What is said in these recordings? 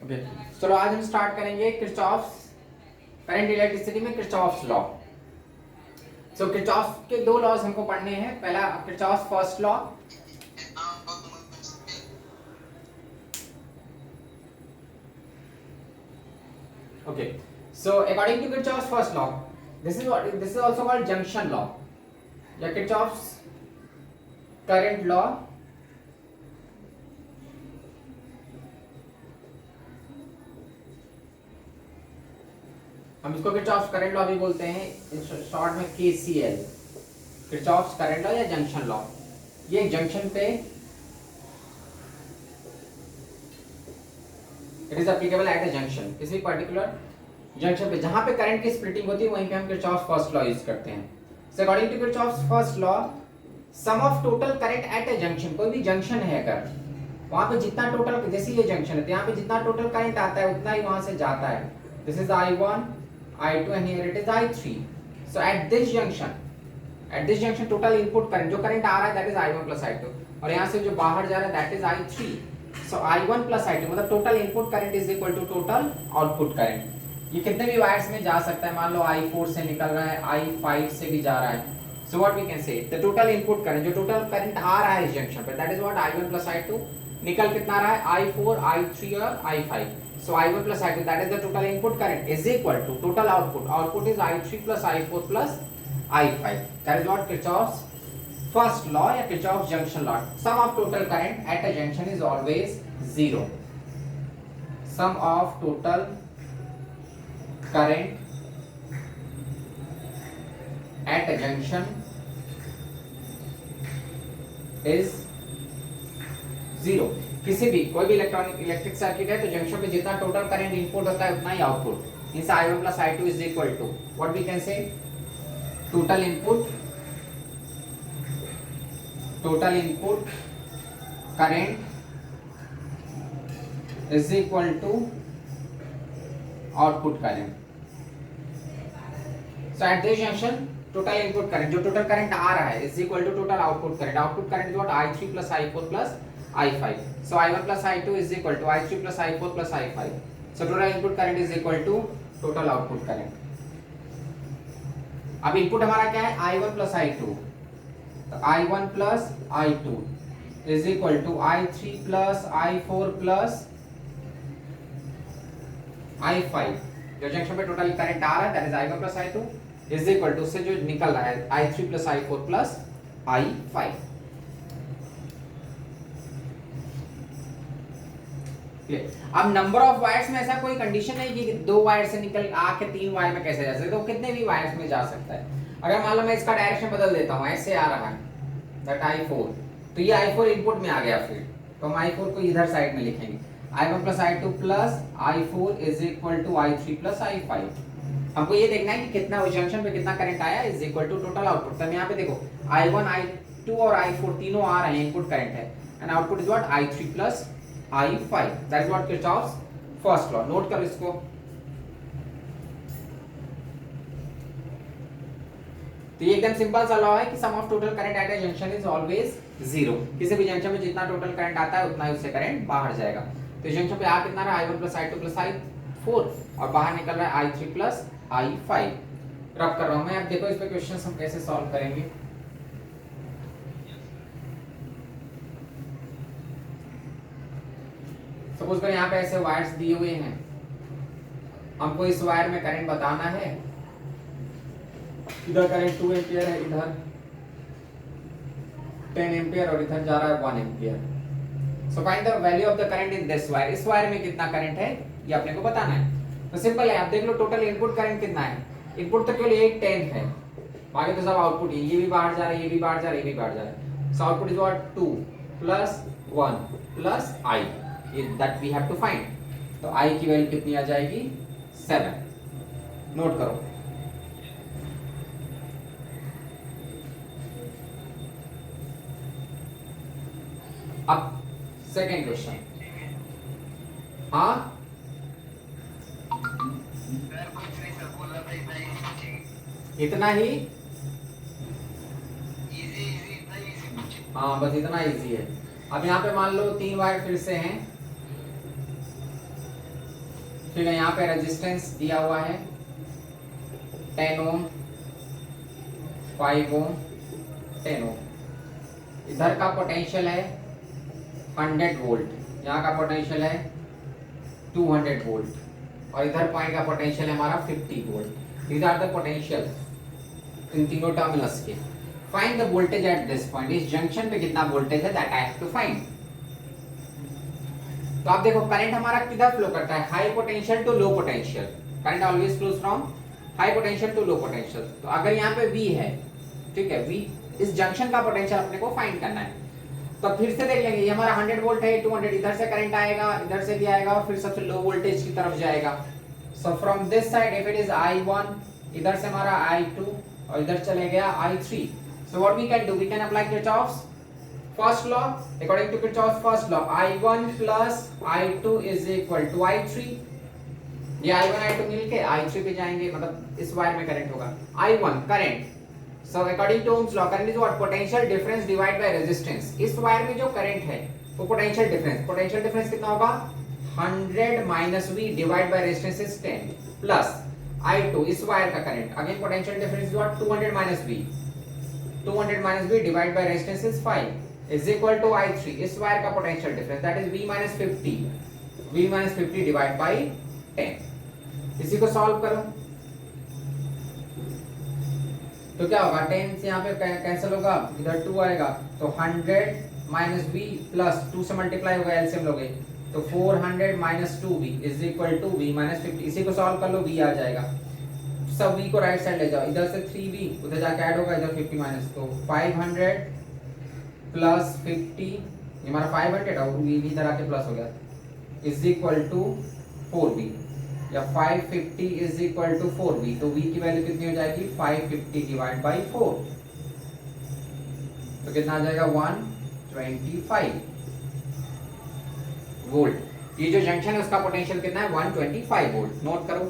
Okay, चलो आज हम स्टार्ट करेंगे किरचॉफ्स करंट इलेक्ट्रिसिटी में किरचॉफ्स लॉ। सो किरचॉफ्स के दो लॉज हमको पढ़ने हैं। पहला Kirchhoff's first law, okay. So according to Kirchhoff's first law, this is also called junction law या किरचॉफ्स करंट लॉ। हम इसको किरचॉफ्स करंट लॉ भी बोलते हैं, शॉर्ट में KCL, किरचॉफ्स करंट लॉ या जंक्शन लॉ। ये जंक्शन पे it is applicable eight a junction, किसी पर्टिकुलर जंक्शन पे जहां पे करंट की स्प्लिटिंग होती है वहीं पे हम किरचॉफ्स फर्स्ट लॉ यूज करते हैं। So according to Kirchhoff's first law, sum of total current at a junction, कोई भी जंक्शन है अगर वहां पे जितना टोटल, जैसे ये जंक्शन है तो यहाँ पे जितना टोटल करंट आता है उतना ही वहां से जाता है। This is I1 I2 and here it is I3. So at this junction total input current, जो करंट आ रहा है that is I1 plus I2 और यहाँ से जो बाहर जा रहा है that is I3. So I1 plus I2 मतलब total input current is equal to total output current. ये कितने भी वायर्स में जा सकता है, मान लो I4 से निकल रहा है, I5 से भी जा रहा है। So what we can say, the total input current, जो टोटल करंट आ रहा है इस जंक्शन पे that is what I1 plus I2, निकल कितना रहा है I4 I3 और I5. So I1 plus I2, that is the total input current, is equal to total output. Output is I3 plus I4 plus I5. That is what Kirchhoff's first law या Kirchhoff's junction law. Sum of total current at a junction is always zero. Sum of total current at a junction is zero. किसी भी कोई भी electric circuit है तो junction पे जितना total current input होता है उतना ही आउटपुट। इनसे I1 plus I2 is equal to what we can say, total input current is equal to output current. So at this junction total input current, जो total current आ रहा है is equal to total output current. Output current is what, I3 plus I4 plus I5. So I1 plus I2 is equal to I3 plus I4 plus I5. So total input current is equal to total output current. अब input हमारा क्या है, I1 plus I2. तो I1 plus I2 is equal to I3 plus I4 plus I5. जो junction पे total current आ रहा है that is I1 plus I2 is equal to, उससे जो निकल रहा है I3 plus I4 plus I5. अब नंबर ऑफ वायर्स में ऐसा कोई कंडीशन है कि दो वायर से निकल आके तीन वायर में कैसे जा सकते, तो कितने भी वायर्स में जा सकता है। अगर मान लो मैं इसका डायरेक्शन बदल देता हूँ, ऐसे आ रहा है दैट I4, तो ये I4 इनपुट में आ गया, फिर तो हम I4 को इधर साइड में लिखेंगे I1 plus I2 plus I4 is equal to I3 plus I5. हमको ये देखना है कि कितना उस जंक्शन पे कितना करंट आया is equal to total output. तो यहाँ पे देखो I1 I2 और I4 तीनों आ रहे हैं, इनपुट करंट है, and output is what I3 plus I5. That is what Kirchhoff's first law. Note करो इसको। तो ये एकदम सिंपल सा लॉ है कि sum of total current at a junction is always zero. किसी भी जंक्शन में जितना टोटल करंट आता है उतना ही उससे करंट बाहर जाएगा। तो जंक्शन पे आ कितना रहा है I1 plus I2 plus I4 और बाहर निकल रहा है I3 plus I5। रब कर रहा हूं मैं, अब देखो इस पे क्वेश्चंस हम कैसे सॉल्व करेंगे। सपोज करें यहाँ पे ऐसे वायर्स दिए हुए हैं, हमको इस वायर में करंट बताना है, इधर करंट 2 एम्पियर है, इधर 10 एम्पियर और इधर जा रहा है 1 ampere. So find the value of the current in this wire. इस वायर में कितना करंट है ये अपने को बताना है। तो सिंपल है, आप देख लो टोटल इनपुट करंट कितना है। इनपुट तो केवल एक 10 है, बाकी तो सब आउटपुट है, ये भी बाहर जा रहा है, ये भी बाहर जा रहा है, ये भी बाहर जा रहा है। So output is what 2 plus 1 plus I that we have to find. तो I की वैल्यू कितनी आ जाएगी, 7। नोट करो। अब सेकेंड क्वेश्चन, हाँ इतना ही, हाँ बस इतना इजी है। अब यहाँ पे मान लो तीन वायर फिर से हैं, ठीक है, यहाँ पे रेजिस्टेंस दिया हुआ है 10 ओम, 5 ओम, 10 ओम। इधर का पोटेंशियल है 100 वोल्ट, यहाँ का पोटेंशियल है 200 वोल्ट, और इधर पॉइंट का पोटेंशियल है हमारा 50 volt. These are the potential in तीनों टर्मिनल्स के। Find the voltage at this point, इस जंक्शन पे कितना वोल्टेज है, that I have to find. तो आप देखो करंट हमारा किधर फ्लो करता है, high potential to low potential. Current always flows from high potential to low potential. तो अगर यहाँ पे V है, ठीक है, V इस जंक्शन का पोटेंशियल अपने को फाइंड करना है। तो फिर से देख लेंगे, ये हमारा 100 वोल्ट है, 200, इधर से करंट आएगा, इधर से भी आएगा, और फिर सबसे लो वोल्टेज की तरफ जाएगा। So from this side if it is I1, इधर से हमारा I2, और इधर चले गया I3। So what we can do, we can apply Kirchhoff's first law. According to Kirchhoff's first law, I1 plus I2 is equal to I3। ये I1 I2 मिलके I3 पे जाएंगे, मतलब इस वायर में करंट होगा I1 current. So according to Ohm's law, current is what? Potential difference divided by resistance. इस wire में जो करंट है वो पोटेंशियल डिफरेंस कितना होगा, 100 minus V divide by resistance is 10 plus I2 इस वायर का current, again potential difference is what, 200 minus V divide by resistance is 5 is equal to I3 इस वायर का potential difference, that is V minus 50 divide by 10। इसी को solve करो तो क्या होगा, 10 से यहाँ पे कैंसिल होगा, इधर 2 आएगा, तो 100 माइनस V प्लस 2 से मल्टीप्लाई होगा, एलसीएम लोगे तो 400 minus 2V is equal to V minus 50। इसी को सॉल्व कर लो, V आ जाएगा, सब V को राइट साइड ले जाओ, इधर से 3V उधर जाके ऐड होगा, इधर 50 माइनस, तो 500 प्लस 50, ये हमारा 500 और V इधर आके प्लस हो गया, इज इक्वल टू 4V, या 550 इज इक्वल टू 4V। तो V की वैल्यू कितनी हो जाएगी, 550 डिवाइड बाई 4, तो कितना आ जाएगा, 125 वोल्ट। ये जो जंक्शन है उसका पोटेंशियल कितना है, 125 वोल्ट। नोट करो,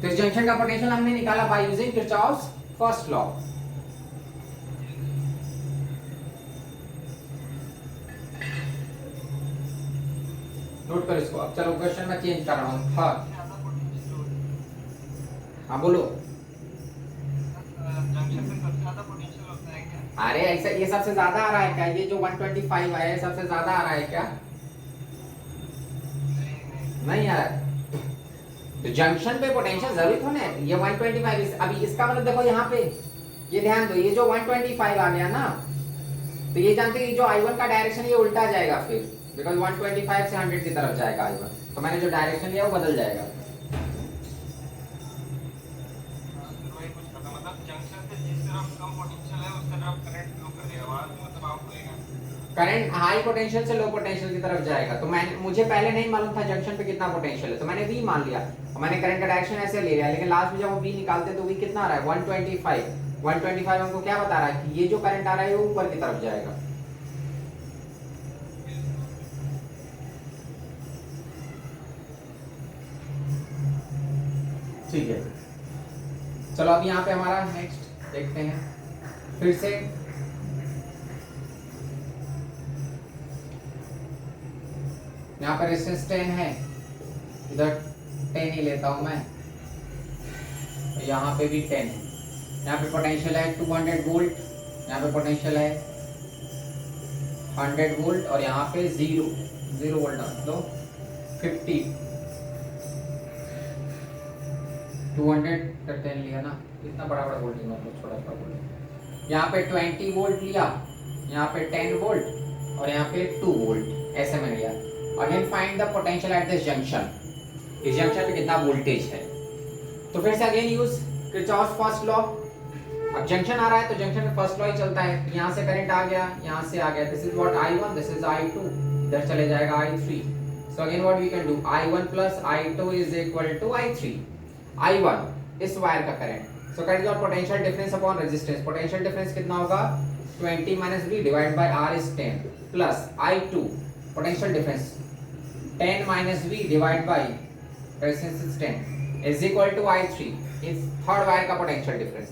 तो इस जंक्शन का पोटेंशियल हमने निकाला by using Kirchhoff's first law. Note करो इसको। अब चलो क्वेश्चन में चेंज कर रहा हूँ। हाँ बोलो। अरे ऐसा ये सबसे ज्यादा आ रहा है क्या, ये जो 125 आया है सबसे ज्यादा आ रहा है क्या, नहीं आ रहा है। तो जंक्शन पे पोटेंशियल जरूर होना है, ये 125 अभी इसका मतलब देखो यहाँ पे ये ध्यान दो, ये जो 125 आ गया ना, तो ये जानते हैं जो I1 का डायरेक्शन ये उल्टा जाएगा फिर, बिकॉज 125 से 100 की तरफ जाएगा I1, तो मैंने जो डायरेक्शन लिया वो बदल जाएगा। करंट हाई पोटेंशियल से लो पोटेंशियल की तरफ जाएगा, तो मुझे पहले नहीं मालूम था जंक्शन पे कितना पोटेंशियल है, तो मैंने V मान लिया और मैंने करंट का डायरेक्शन ऐसे ले लिया, लेकिन लास्ट में जब हम V निकालते तो V कितना आ रहा है, 125 हमको क्या बता रहा है कि ये जो करंट आ रहा है वो ऊपर की तरफ जाएगा। ठीक है, चलो अब यहाँ पे हमारा नेक्स्ट देखते हैं फिर से। यहाँ पर रेजिस्टेंस 10 है, इधर 10 ही लेता हूं मैं, यहाँ पे भी 10 है। यहाँ पे पोटेंशियल है 200 वोल्ट, यहाँ पे पोटेंशियल है 100 वोल्ट, और यहाँ पे 0 वोल्ट मतलब 50 200 का 10 लिया ना, इतना बड़ा वोल्टेज मतलब छोटा वोल्टेज। यहाँ पे 20 वोल्ट लिया, यहाँ पे 10 वोल्ट, और यहाँ पे 2 वोल्ट, ऐसे मैंने लिया। Again find the potential at this junction, इस जंक्शन पे कितना वोल्टेज है। तो फिर से again use Kirchhoff's first law. अब जंक्शन आ रहा है तो जंक्शन में फर्स्ट लॉ ही चलता है, यहाँ से करंट आ गया, यहाँ से आ गया, this is what I1, this is I2, इधर चले जाएगा I3। So again what we can do, I1 plus I2 is equal to I3। I1 इस वायर का current, so current is potential difference upon resistance, potential difference कितना होगा, 20 minus V divide by R is 10 plus I2 potential difference 10 minus V divided by resistance is 10 is equal to I3 is third wire का potential difference.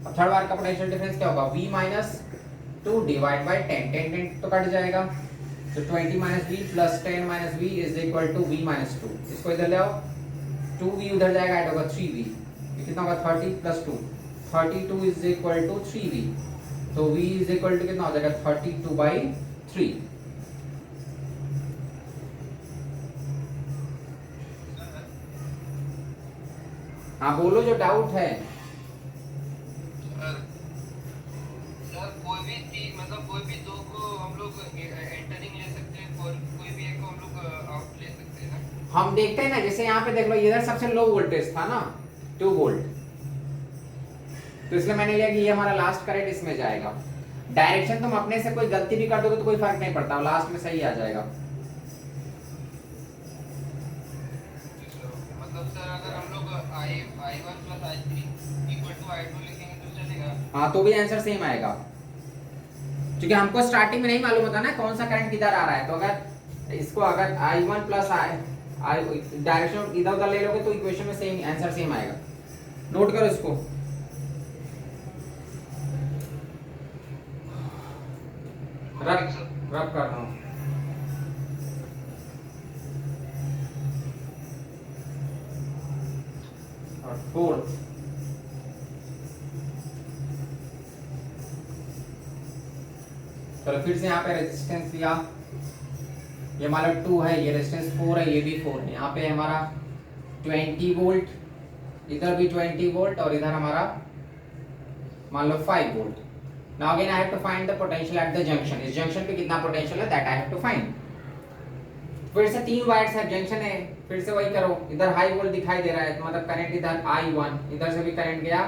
अब third wire का potential difference क्या होगा, V minus 2 divided by 10 तो cut जाएगा, तो 20 minus V plus 10 minus V is equal to V minus 2। इसको इधर ले आओ, 2v उधर जाएगा, ऐड होगा 3v, कितना होगा 30 plus 2, 32 is equal to 3v। तो v इज इक्वल टू कितना हो जाएगा 32/3। हाँ बोलो जो डाउट है। सर कोई भी चीज मतलब कोई भी दो को हम लोग एंटरिंग ले सकते हैं, कोई भी एक को हम लोग आउट ले सकते हैं ना। हम देखते हैं ना, जैसे यहाँ पे देख लो, इधर सबसे लो वोल्टेज था ना 2 वोल्ट, तो इसलिए मैंने लिया कि ये हमारा लास्ट करंट इसमें जाएगा। डायरेक्शन तुम अपने से कोई गलती भी कर दोगे तो कोई फर्क नहीं पड़ता, लास्ट में सही आ जाएगा। मतलब सर अगर हम लोग I1 + I3 = I2 लिखेंगे तो चलेगा? हाँ तो भी आंसर सेम आएगा, क्योंकि हमको स्टार्टिंग में नहीं मालूम होता ना कौन सा करंट किधर आ रहा है। तो अगर इसको अगर I1 + I डायरेक्शन इधर उधर ले लोगे तो इक्वेशन में सेम आंसर सेम आएगा। नोट करो इसको। रब कर रहा हूँ। और फोर्थ चलो फिर से यहाँ पे रेजिस्टेंस दिया, ये मान लो 2 है, ये रेजिस्टेंस 4 है, ये भी 4 है। यहाँ पे हमारा 20 वोल्ट, इधर भी 20 वोल्ट और इधर हमारा मान लो 5 volt. Now again I have to find the potential at the junction. इस जंक्शन पे कितना पोटेंशियल है that I have to find. फिर से 3 वायर्स है, जंक्शन है, फिर से वही करो। इधर हाई वोल्ट दिखाई दे रहा है तो मतलब करंट इधर I1, इधर से भी करंट गया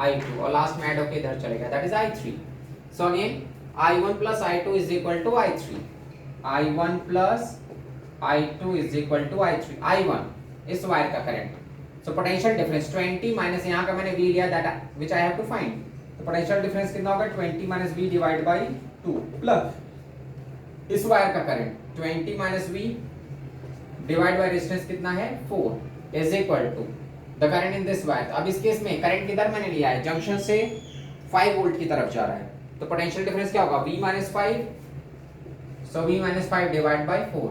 I2 और लास्ट में ऐड होके इधर चलेगा, that is I3. So again I1 + I2 is equal to I3. I1 + I2 is equal to I3. I1 इस वायर का current, so potential difference 20 minus यहाँ का मैंने V लिया that which I have to find. तो potential difference कितना होगा 20 minus V divide by 2 plus इस वायर का current 20 minus V divide by resistance कितना है 4 is equal to the current in this wire. अब इस केस में करंट किधर मैंने लिया है, जंक्शन से 5 वोल्ट की तरफ जा रहा है, तो पोटेंशियल डिफरेंस क्या होगा V - 5, so V - 5 divide by 4।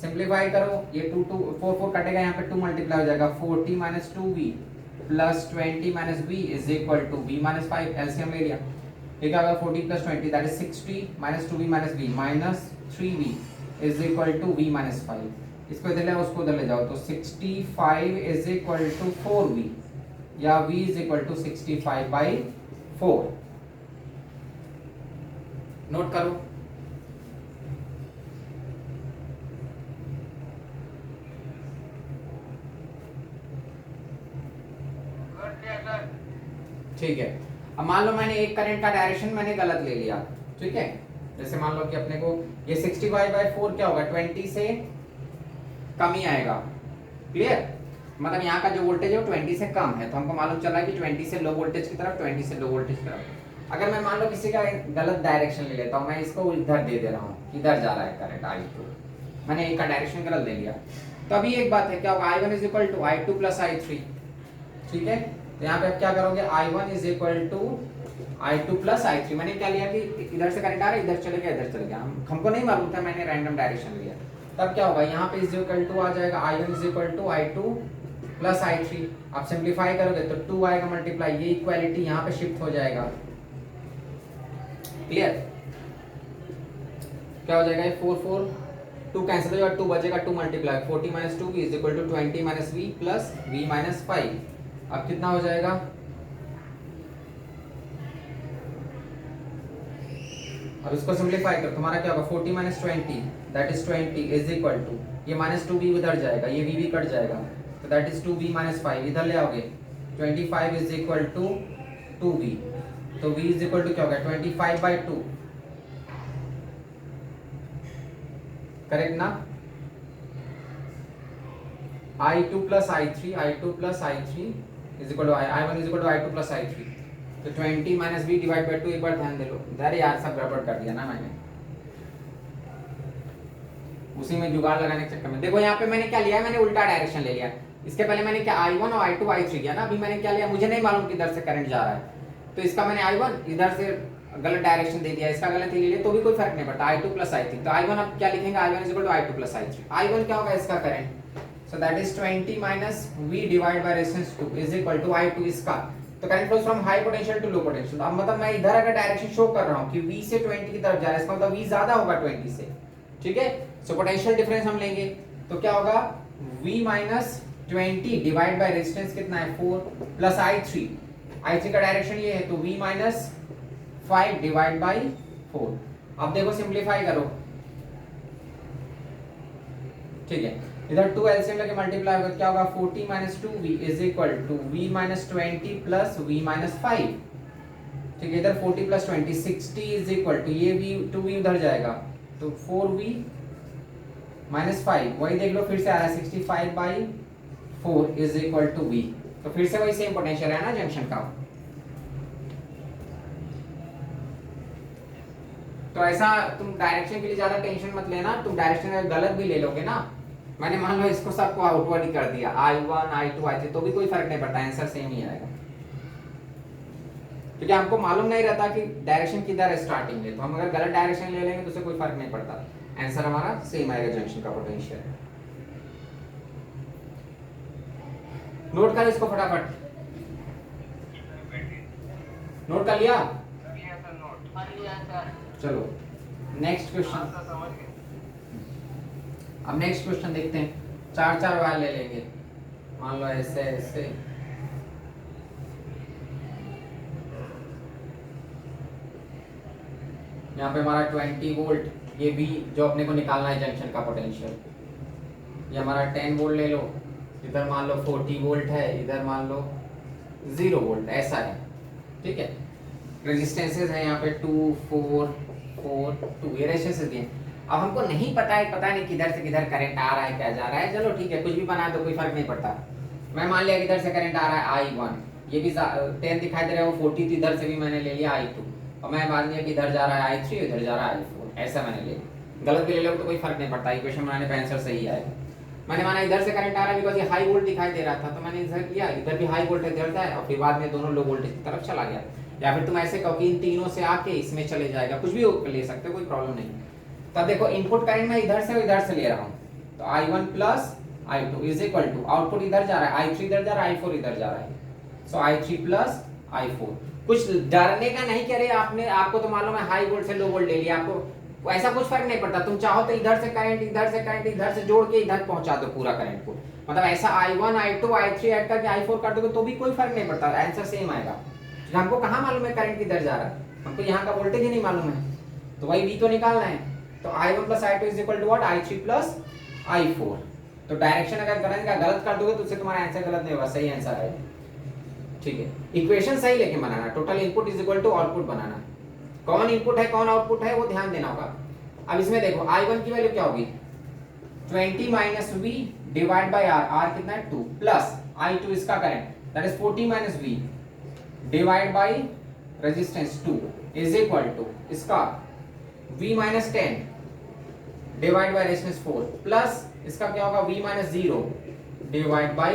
Simplify करो, ये 2 2 4 4 कटेगा, यहाँ पे 2 मल्टीप्लाई हो जाएगा, 40 - 2v plus 20 minus v is equal to v minus 5। LCM ले लिया, ठीक है, 40 plus 20 that is 60 minus 2v minus v minus 3v is equal to v minus 5। इसको इधर ले आओ, उसको उधर ले जाओ, तो 65 इज इक्वल टू 4v या v is equal to 65/4। Note करो। ठीक है, अब मान लो मैंने एक करंट का डायरेक्शन मैंने गलत ले लिया, ठीक है, जैसे मान लो कि अपने को ये 65/4 क्या होगा 20 से कम ही आएगा। क्लियर, मतलब यहाँ का जो वोल्टेज है वो 20 से कम है, तो हमको मालूम चला कि 20 से लो वोल्टेज की तरफ, 20 से लो वोल्टेज की तरफ। अगर मैं मान लो किसी का गलत डायरेक्शन ले लेता हूँ, मैं इसको इधर दे रहा हूँ, इधर जा रहा है करंट I2, मैंने एक का डायरेक्शन गलत ले लिया, तो अभी एक बात है, क्या होगा I1 is equal to I2 plus I3। ठीक है, तो यहाँ पे आप क्या करोगे, I1 is equal to I2 plus I3। मैंने क्या लिया कि इधर से करंट आ रहा है, इधर चले गया, इधर चले गया, हमको नहीं मालूम था, मैंने रैंडम डायरेक्शन लिया। तब क्या होगा, यहाँ पे इज इक्वल टू आ जाएगा I1 is equal to I2 plus I3। आप सिंप्लीफाई करोगे तो 2 आएगा मल्टीप्लाई, ये इक्वालिटी यहाँ पे शिफ्ट हो जाएगा। क्लियर, क्या हो जाएगा, 4 4 2 कैंसिल हो जाएगा, 2 बचेगा, 2 multiply 40 minus 2v is equal to 20 minus v plus v minus 5। अब कितना हो जाएगा, अब इसको सिंप्लीफाई कर, तुम्हारा क्या होगा 40 minus 20 that is 20 is equal to, ये माइनस 2v उधर जाएगा, ये v भी कट जाएगा, तो दैट इज 2v माइनस 5 इधर ले आओगे, 25 इज इक्वल टू 2v, तो v इज इक्वल टू क्या होगा 25/2। करेक्ट ना, I2 plus I3, I2 plus I3 is equal to I1 is equal to I2 plus I3, तो 20 माइनस v डिवाइड बाय 2। एक बार ध्यान दे लो, अरे यार सब गड़बड़ कर दिया ना मैंने, उसी में जुगाड़ लगाने के चक्कर में। देखो यहाँ पे मैंने क्या लिया है, मैंने उल्टा डायरेक्शन ले लिया। इसके पहले मैंने क्या I1 और I2 I3 किया ना, अभी मैंने क्या लिया, मुझे नहीं मालूम किधर से करंट जा रहा है, तो इसका मैंने I1 इधर से गलत डायरेक्शन दे दिया, इसका गलत ही ले लिया तो भी कोई फर्क नहीं पड़ता, I2 प्लस I3। तो I1 अब क्या लिखेंगे, I1 is equal to I2 plus I3। I1 क्या होगा इसका current, so that is 20 minus V divide by resistance 2 is equal to I2 इसका। तो current flows from high potential to low potential. अब मतलब मैं इधर अगर डायरेक्शन शो कर रहा हूं कि V से 20 की तरफ जा रहा है, इसका मतलब V ज्यादा होगा 20 से, ठीक है। सो पोटेंशियल डिफरेंस हम लेंगे तो क्या होगा, V minus 20 divide by resistance कितना है 4 प्लस I3, I3 का डायरेक्शन ये है तो V माइनस 5 डिवाइड बाई 4। अब देखो सिंप्लीफाई करो, ठीक है, इधर 2 एलसीएम लेके मल्टीप्लाई होगा क्या होगा, 40 minus 2v is equal to v minus 20 plus v minus 5, ठीक है। इधर 40 प्लस 20 60 इज इक्वल टू ये v 2v उधर जाएगा तो 4v माइनस 5, वही देख लो फिर से आ रहा है 65 by 4 is equal to v। तो फिर से वही सेम पोटेंशियल है ना जंक्शन का। तो ऐसा तुम डायरेक्शन के लिए ज्यादा टेंशन मत लेना, तुम डायरेक्शन अगर गलत भी ले लोगे ना, मैंने मान लो इसको सबको आउटवर्ड ही कर दिया I1 I2 I3 तो भी कोई फर्क नहीं पड़ता, आंसर सेम ही आएगा, क्योंकि हमको मालूम नहीं रहता कि डायरेक्शन किधर है स्टार्टिंग में। तो हम अगर गलत डायरेक्शन ले लेंगे तो उससे कोई फर्क नहीं पड़ता, आंसर हमारा सेम आएगा जंक्शन का पोटेंशियल। नोट कर इसको फटाफट, नोट कर लिया, चलो नेक्स्ट क्वेश्चन। अब नेक्स्ट क्वेश्चन देखते हैं, 4 वायर ले लेंगे, मान लो ऐसे ऐसे, यहाँ पे हमारा 20 वोल्ट, ये भी जो अपने को निकालना है जंक्शन का पोटेंशियल, ये हमारा 10 वोल्ट ले लो, इधर मान लो 40 वोल्ट है, इधर मान लो 0 वोल्ट, ऐसा है, ठीक है। रेजिस्टेंसेस है यहाँ पे 2 4 4 2, ये रेजिस्टेंसेस दिए। अब हमको नहीं पता नहीं किधर से किधर करंट आ रहा है क्या जा रहा है, चलो ठीक है कुछ भी बना दो कोई फर्क नहीं पड़ता। मैं मान लिया किधर से करंट आ रहा है I1, ये भी 10 दिखाई दे रहा है, वो 40 थी, इधर से भी मैंने ले लिया I2, और मैं मान लिया कि इधर जा रहा है I3, इधर जा रहा है I4, ऐसा मैंने ले लिया। गलत भी ले लो तो कोई फर्क नहीं पड़ता, इक्वेशन बनाने पे आंसर सही आएगा। मैंने माना इधर से करंट आ रहा है बिकॉज ये हाई वोल्ट दिखाई दे रहा था, तो मैंने इधर किया, इधर भी हाई वोल्टेज इधर था और फिर बाद में दोनों लो वोल्टेज की तरफ चला गया। या फिर तुम ऐसे कहो कि इन तीनों से आके इसमें चले जाएगा, कुछ भी ले सकते हो, कोई प्रॉब्लम नहीं। तब देखो इनपुट करंट मैं इधर से और इधर से ले रहा हूँ, तो I1 plus I2 is equal to output इधर जा रहा है, I3 इधर जा रहा है, I4 इधर जा रहा है, सो I3 प्लस I4। कुछ डरने का नहीं कह रहे आपने, आपको तो मालूम है हाई वोल्ट से लो वोल्ट ले लिया, आपको ऐसा कुछ फर्क नहीं पड़ता, तुम चाहो तो इधर से करंट इधर से करंट इधर से जोड़ के इधर पहुंचा दो पूरा करंट को, मतलब ऐसा I1 I2 I3 ऐड करके I4 कर दोगे तो भी कोई फर्क नहीं पड़ता, आंसर सेम आएगा। हमको कहाँ मालूम है करंट किधर जा रहा है, हमको यहाँ का वोल्टेज ही नहीं मालूम है, तो वही V तो निकालना है। तो I1 plus I2 is equal to what, I3 plus I4। तो डायरेक्शन अगर करंट का गलत कर दोगे तो उससे तुम्हारा आंसर गलत नहीं होगा, सही आंसर है, ठीक है। इक्वेशन सही लेके बनाना, total input is equal to output बनाना, कौन इनपुट है कौन आउटपुट है वो ध्यान देना होगा। अब इसमें देखो I1 की वैल्यू क्या होगी, 20 minus V divide by R, R कितना है 2, प्लस I2 इसका current that is 40 minus V divide by resistance 2 is equal to इसका V minus 10 divide by resistance 4 plus इसका क्या होगा V माइनस 0 डिवाइड बाय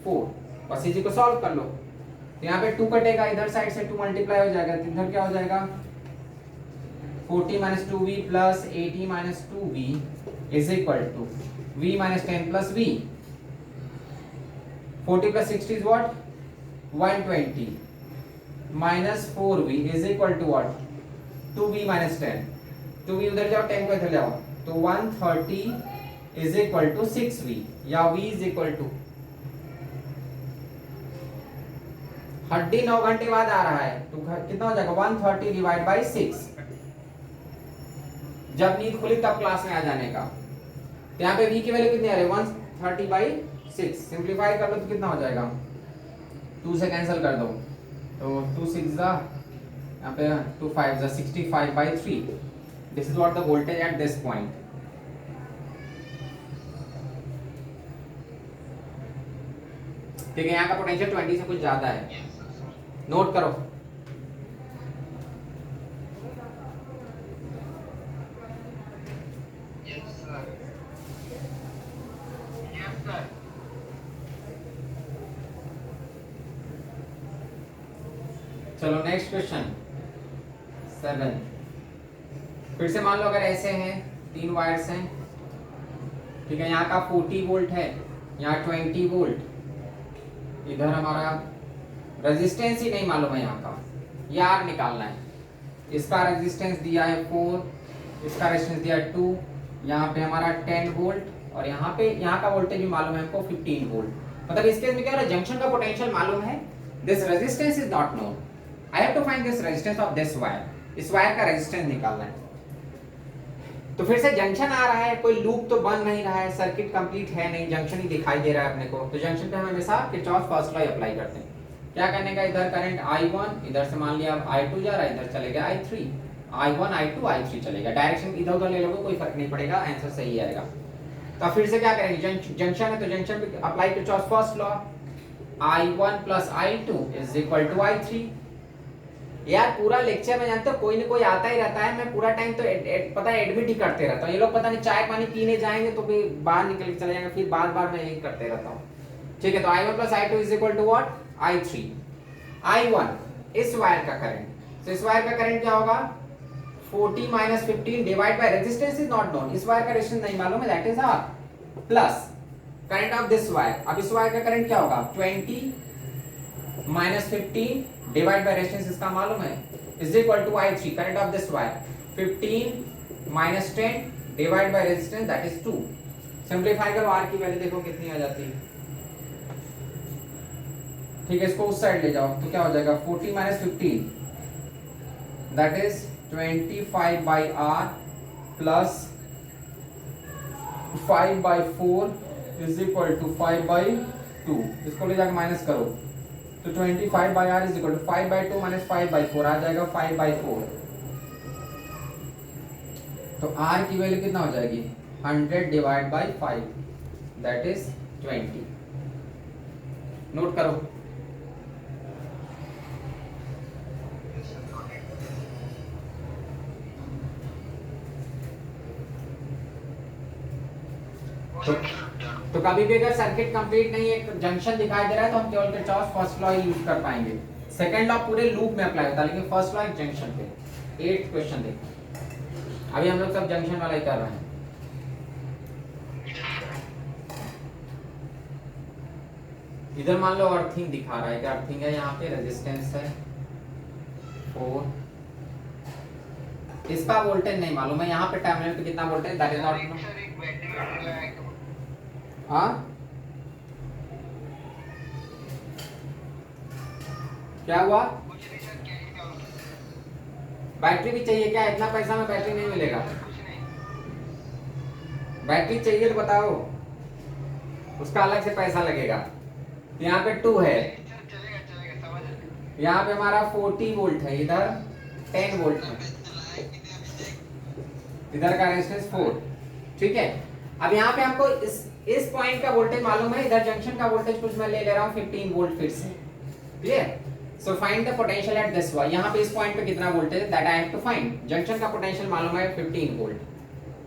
4। बस इसी को सॉल्व कर लो, तो यहाँ पे 2 कटेगा, इधर साइड से 2 मल्टीप्लाई हो जाएगा, तो इधर क्या हो जाएगा 40 minus 2V plus 80 minus 2V is equal to V minus 10 plus V। 40 plus 60 is what 120 minus 4V is equal to what 2V minus 10। 2V उधर जाओ 10 को इधर जाओ, तो 130 इज इक्वल टू 6V, या V इज इक्वल टू हड्डी 9 घंटे बाद आ रहा है तो कितना हो जाएगा 130 डिवाइड बाई 6। जब नींद खुली तब क्लास में आ जाने का, तो यहाँ पे V की वैल्यू कितनी आ रही है 130 बाई 6। सिंप्लीफाई कर लो तो कितना हो जाएगा, 2 से कैंसिल कर दो तो 2 6 जा, यहाँ पे 2 5 जा 65 by 3। This is what the voltage at this point. ठीक है, यहाँ का पोटेंशियल 20 से कुछ ज्यादा है, नोट करो। चलो नेक्स्ट क्वेश्चन, 7। फिर से मान लो अगर ऐसे हैं, 3 वायर्स हैं, ठीक है, यहाँ का 40 वोल्ट है, यहाँ 20 वोल्ट, इधर हमारा रेजिस्टेंस ही नहीं मालूम है यहाँ का, ये आर निकालना है। इसका रेजिस्टेंस दिया है 4, इसका रेजिस्टेंस दिया है 2, यहाँ पे हमारा 10 वोल्ट और यहाँ पे यहाँ का वोल्टेज भी मालूम है हमको 15 वोल्ट। मतलब इस केस में क्या हो रहा है, जंक्शन का पोटेंशियल मालूम है, this resistance is not known, I have to find this resistance of this wire, इस वायर का रेजिस्टेंस निकालना है। तो फिर से जंक्शन आ रहा है, कोई लूप तो बन नहीं रहा है, सर्किट कंप्लीट है नहीं, जंक्शन ही दिखाई दे रहा है अपने को। तो जंक्शन पे हम हमेशा किरचॉफ फर्स्ट लॉ अप्लाई करते हैं। क्या करने का, इधर करंट I1, इधर से मान लिया I2 जा रहा है, इधर चलेगा I3, I1 I2 I3 चलेगा, डायरेक्शन इधर उधर ले लोगे कोई फर्क नहीं पड़ेगा, आंसर सही आएगा। तो फिर से क्या करेंगे, जंक्शन है तो जंक्शन पे apply Kirchhoff first law, I1 + I2 = I3। यार पूरा लेक्चर में जानते हो कोई ना कोई आता ही रहता है, मैं पूरा टाइम तो पता है एडमिट ही करते रहता हूँ। ये लोग पता नहीं चाय पानी पीने जाएंगे तो भी बाहर निकल के चले जाएंगे, फिर बार बार मैं यही करते रहता हूँ। ठीक है, तो I1 + I2 = what, I3। I1 इस वायर का करंट, तो इस वायर का करंट क्या होगा, 40 - 15 divide by resistance is not known, इस वायर का रेजिस्टेंस नहीं मालूम है, that is R, plus current of this wire. अब इस वायर का करंट क्या होगा, 20 - 15 डिवाइड बाय रेजिस्टेंस इसका मालूम है, = I3, current of this wire 15 - 10 divide by resistance that is 2। Simplify करो, R की वैल्यू देखो कितनी आ जाती है। ठीक है, इसको उस साइड ले जाओ तो क्या हो जाएगा, 40 - 15 दैट इज 25/R प्लस 5/4 = 5/2। इसको ले जाकर माइनस करो तो 25/R = 5/2 - 5/4 आ जाएगा 5/4। तो R की वैल्यू कितना हो जाएगी, 100 divide by 5 that is 20। Note करो। तो कभी भी अगर सर्किट कंप्लीट नहीं है, जंक्शन दिखाई दे रहा है, तो हम केवल किरचॉफ फर्स्ट लॉ यूज कर पाएंगे। सेकंड लॉ पूरे लूप में अप्लाई होता है, लेकिन फर्स्ट लॉ एक जंक्शन पे। 8th क्वेश्चन देखो, अभी हम लोग सब जंक्शन वाला ही कर रहे हैं। इधर मान लो अर्थिंग दिखा रहा है, क्या अर्थिंग है, यहाँ पे रेजिस्टेंस है 4, इसका वोल्टेज नहीं मालूम है, यहाँ पे टर्मिनल पे कितना voltage, that is not know. हाँ क्या हुआ, बैटरी भी चाहिए क्या, इतना पैसा में बैटरी नहीं मिलेगा, बैटरी चाहिए तो बताओ, उसका अलग से पैसा लगेगा। यहाँ पे 2 है, यहाँ पे हमारा 40 वोल्ट है, इधर 10 वोल्ट है, इधर का रेजिस्टेंस 4। ठीक है, अब यहाँ पे हमको इस पॉइंट का वोल्टेज मालूम है, इधर जंक्शन का वोल्टेज कुछ मैं ले रहा हूँ 15 वोल्ट फिर से। Clear, so find the potential at this wire, यहाँ पे इस पॉइंट पे कितना वोल्टेज है that I have to find. Junction का पोटेंशियल मालूम है 15 वोल्ट।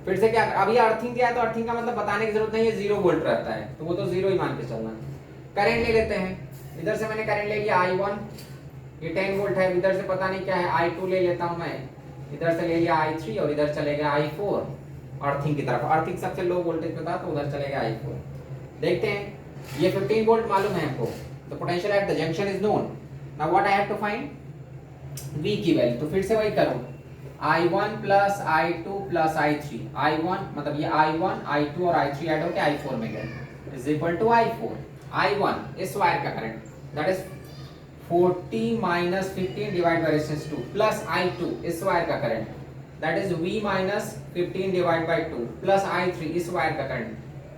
फिर से क्या, अभी अर्थिंग दिया है तो अर्थिंग का मतलब बताने की जरूरत नहीं है, 0 वोल्ट रहता है तो वो तो 0 ही मान के चलना। करंट ले लेते हैं, इधर से मैंने करंट ले लिया I1, ये 10 वोल्ट है, इधर से पता नहीं क्या है I2 ले लेता हूँ मैं, इधर से ले लिया I3 और इधर चलेगा I4 अर्थिंग की तरफ। अर्थिंग सबसे लो वोल्टेज पे था तो उधर चलेगा I4। देखते हैं, ये 15 वोल्ट मालूम है हमको, तो potential at the junction is known. Now what I have to find, V की वैल्यू। तो फिर से वही करो, I1 + I2 + I3, I1 मतलब ये I1 I2 और I3 ऐड होके I4 में गए is equal to I4। I1 इस वायर का current that is 40 - 15 divide by resistance 2 plus I2 इस वायर का current that is V - 15 divide by 2 plus I3 इस वायर का current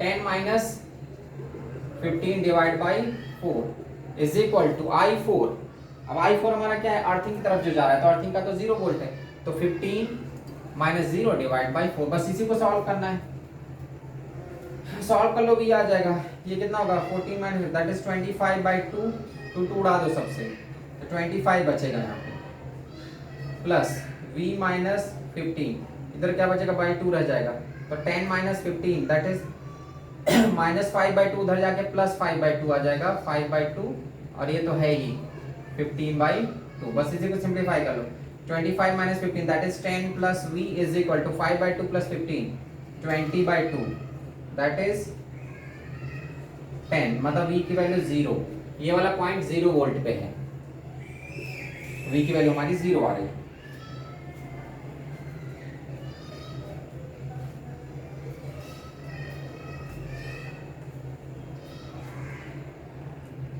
10 - 15 divide by 4 is equal to I4। अब I4 हमारा क्या है, अर्थिंग की तरफ जो जा रहा है, तो अर्थिंग का तो 0 वोल्ट है, तो 15 - 0 डिवाइड बाय 4, बस इसी को सॉल्व करना है। सॉल्व कर लो भी आ जाएगा, ये कितना होगा 14 - दैट इज 25/2, 2 उड़ा दो सबसे तो 25 बचेगा यहाँ पे, प्लस V - 15 इधर क्या बचेगा, बाई 2 रह जाएगा, तो 10 - 15 दैट इज -5/2 उधर जाके +5/2 आ जाएगा, 5/2 और ये तो है ही 15/2, बस इसी को सिंप्लीफाई कर लो। 25 minus 15 that is 10 plus V is equal to 5 by 2 plus 15 20 by 2 that is 10 मतलब V की वैल्यू 0, ये वाला पॉइंट 0 वोल्ट पे है, V की वैल्यू हमारी 0 आ रही है।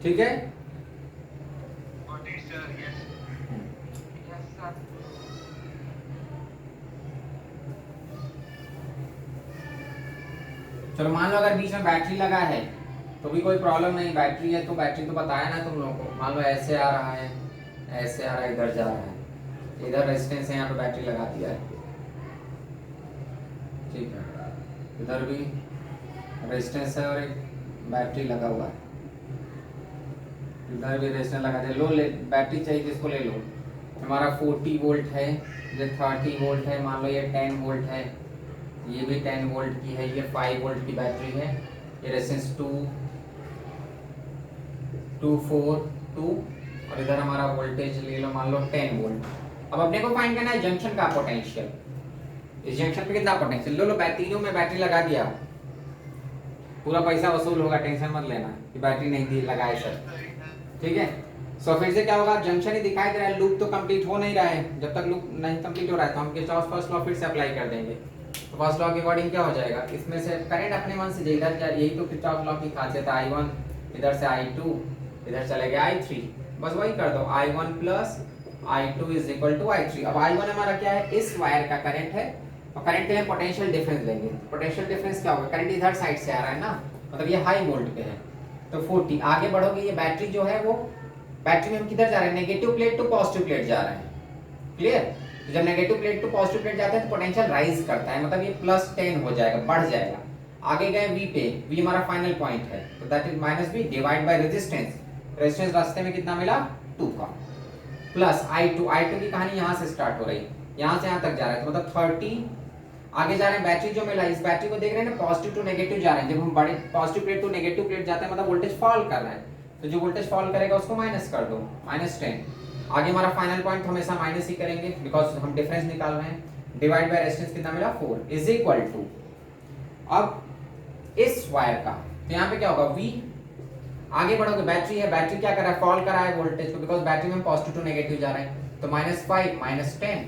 ठीक है, Got it, sir. Yes. Yes, sir. चलो मान लो अगर बीच में बैटरी लगा है तो भी कोई प्रॉब्लम नहीं, बैटरी है तो बैटरी तो बताया ना तुम लोगों को, मान लो ऐसे आ रहा है, ऐसे आ रहा है, इधर जा रहा है, इधर रेजिस्टेंस है, यहाँ पे बैटरी लगा दिया है, ठीक है, इधर भी रेजिस्टेंस है और एक बैटरी लगा हुआ है, इधर भी रेजिस्टेंस लगा दिया, लो ले बैटरी चाहिए जिसको ले लो, हमारा 40 वोल्ट है, ये 30 वोल्ट है, मान लो ये 10 वोल्ट है, ये भी 10 वोल्ट की है, ये 5 वोल्ट की बैटरी है, ये रेजिस्टेंस 2 4 2 और इधर हमारा वोल्टेज ले लो मान लो 10 वोल्ट। अब अपने को फाइंड करना है जंक्शन का पोटेंशियल, इस जंक्शन पे कितना पोटेंशियल, लो तीनों में बैटरी लगा दिया, पूरा पैसा वसूल होगा, टेंशन मत लेना कि बैटरी नहीं दी लगाए सर, ठीक है। सो फिर से क्या होगा, जंक्शन ही दिखाई दे रहा है, लूप तो कंप्लीट हो नहीं रहा है, जब तक लूप नहीं कंप्लीट हो रहा है तो हम किरचॉफ फर्स्ट लॉ फिर से अप्लाई कर देंगे। तो फर्स्ट लॉ के अकॉर्डिंग क्या हो जाएगा, इसमें से करंट अपने मन से इधर जा, यही तो किरचॉफ लॉ की खासियत है, I1 इधर से I2 इधर चले गए I3, बस वही कर दो, I1 plus I2 is equal to I3। अब I1 हमारा क्या है, इस वायर का करंट है और करंट के लिए पोटेंशियल डिफरेंस लेंगे, पोटेंशियल डिफरेंस क्या होगा, करंट इधर साइड से आ रहा है ना, मतलब ये हाई वोल्ट पे है तो 40, आगे बढ़ोगे ये बैटरी जो है वो, बैटरी में हम किधर जा रहे हैं, negative plate to positive plate जा रहे हैं, क्लियर। जब negative plate to positive plate जाता है तो पोटेंशियल राइज करता है, मतलब ये प्लस 10 हो जाएगा, बढ़ जाएगा, आगे गए V पे, V हमारा फाइनल पॉइंट है तो that is minus V divide by resistance, resistance रास्ते में कितना मिला 2 का, प्लस I2 की कहानी यहाँ से स्टार्ट हो रही है, यहाँ से यहाँ तक जा रहा है तो मतलब 30, आगे जा रहे हैं, बैटरी जो मिला, इस बैटरी को देख रहे हैं ना, पॉजिटिव टू नेगेटिव जा रहे हैं, जब हम बड़े positive plate to negative plate जाते हैं मतलब वोल्टेज फॉल कर रहा है, तो जो वोल्टेज फॉल करेगा उसको माइनस कर दो, -10, आगे हमारा फाइनल पॉइंट हमेशा माइनस ही करेंगे बिकॉज हम डिफरेंस निकाल रहे हैं, डिवाइड बाय रेजिस्टेंस कितना मिला 4 इज इक्वल टू, अब इस वायर का तो यहाँ पे क्या होगा V, आगे बढ़ोगे बैटरी है, बैटरी क्या कर रहा है, फॉल कर रहा है वोल्टेज को, बिकॉज बैटरी में हम पॉजिटिव टू नेगेटिव जा रहे हैं तो -5 -10,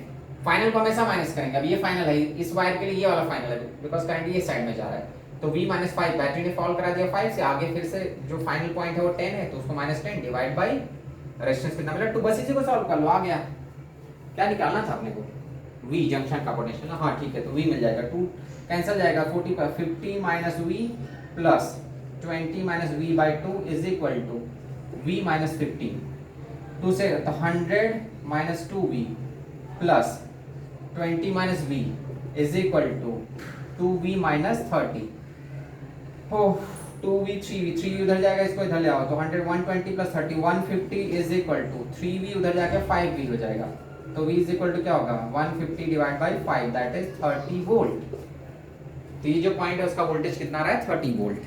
फाइनल को हमेशा माइनस करेंगे, अब ये फाइनल है, इस वायर के लिए ये वाला फाइनल है बिकॉज करंट ये साइड में जा रहा है तो V -5, बैटरी ने फॉल करा दिया 5 से, आगे फिर से जो फाइनल पॉइंट है वो 10 है तो उसको -10 डिवाइड बाय रेजिस्टेंस कितना मिला 2, बस इसी को सॉल्व कर लो, आ गया। क्या निकालना था अपने को, V जंक्शन का पोटेंशियल, हाँ ठीक है, तो V मिल जाएगा, 2 कैंसिल जाएगा, 50 minus V plus 20 minus V by 2 is equal to V minus 15, 2 से तो 100 minus 2V plus 20 minus V is equal to 2V minus 30, हो 2V 3V उधर जाएगा, इसको इधर ले आओ तो 100 120 plus 30 150 is equal to 3V उधर जाके 5V हो जाएगा, तो V इज इक्वल टू क्या होगा 150 divide by 5 that is 30 volt, तो ये जो पॉइंट है उसका वोल्टेज कितना आ रहा है 30 वोल्ट।